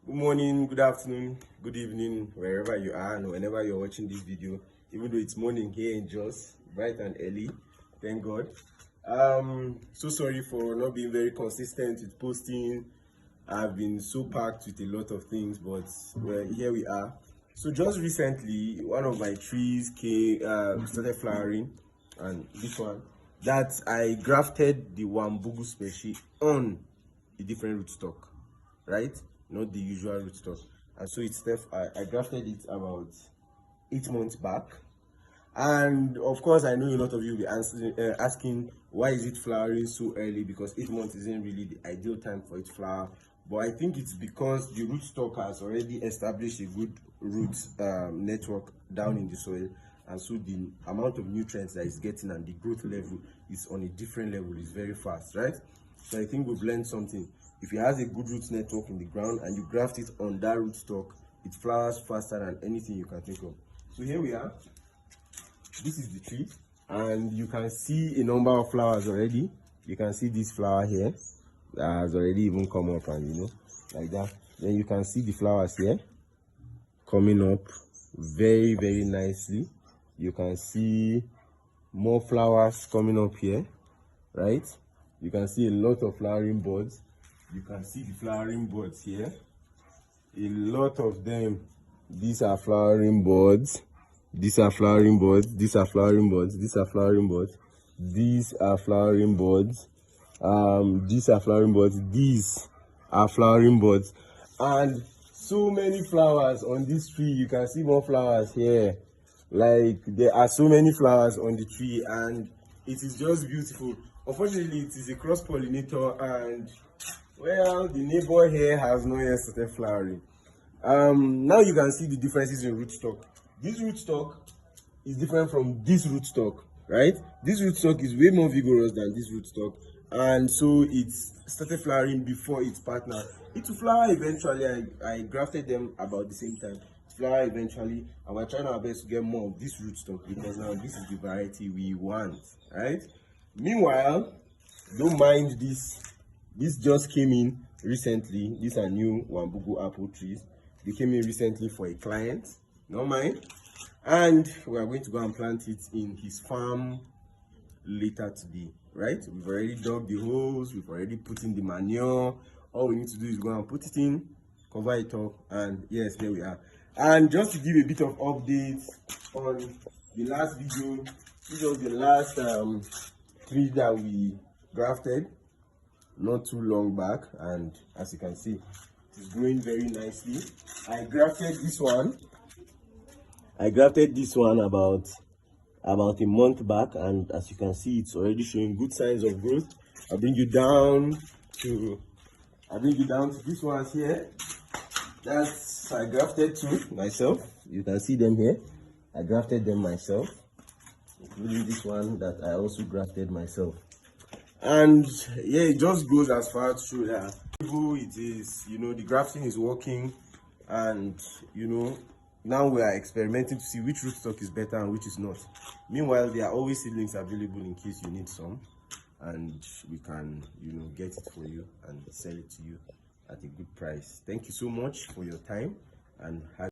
Good morning, good afternoon, good evening, wherever you are and whenever you're watching this video. Even though it's morning here in Jos, bright and early, thank God. So sorry for not being very consistent with posting. I've been so packed with a lot of things, but well, here we are. So just recently, one of my trees started flowering, and this one that I grafted the Wambugu species on a different rootstock, right? Not the usual rootstock. And so I grafted it about 8 months back. And of course, I know a lot of you will be asking why is it flowering so early, because 8 months isn't really the ideal time for it to flower. But I think it's because the rootstock has already established a good root network down in the soil, and so the amount of nutrients that it's getting and the growth level is on a different level. It's very fast, right? So I think we've learned something. If it has a good root network in the ground and you graft it on that rootstock, it flowers faster than anything you can think of. So here we are. This is the tree, and you can see a number of flowers already. You can see this flower here that has already even come up, and like that. Then you can see the flowers here coming up very nicely. You can see more flowers coming up here, right? You can see a lot of flowering buds. You can see the flowering buds here, a lot of them. These are flowering buds. These are flowering buds. These are flowering buds. These are flowering buds. These are flowering buds. These are flowering buds. These are flowering buds. And so many flowers on this tree. You can see more flowers here. Like, there are so many flowers on the tree, and it is just beautiful. Unfortunately, it is a cross pollinator, and well, the neighbor here has not yet started flowering. Now you can see the differences in rootstock. This rootstock is different from this rootstock, right? This rootstock is way more vigorous than this rootstock, and so it started flowering before its partner. It will flower eventually. I grafted them about the same time. Flower eventually, and we're trying our best to get more of this rootstock, because now this is the variety we want, right? Meanwhile, don't mind this. This just came in recently. These are new Wambugu apple trees. They came in recently for a client, not mine. And we are going to go and plant it in his farm later today, right? We've already dug the holes, we've already put in the manure. All we need to do is go and put it in, cover it up, and yes, there we are. And just to give a bit of updates on the last video, this was the last tree that we grafted not too long back, and as you can see, it's growing very nicely. I grafted this one about a month back, and as you can see, it's already showing good signs of growth. I'll bring you down to this one here. That's I grafted too myself. You can see them here. I grafted them myself, including this one that I also grafted myself. And yeah, it just goes as far to show that it is, the grafting is working, and now we are experimenting to see which rootstock is better and which is not. Meanwhile, there are always seedlings available in case you need some, and we can get it for you and sell it to you at a good price. Thank you so much for your time, and have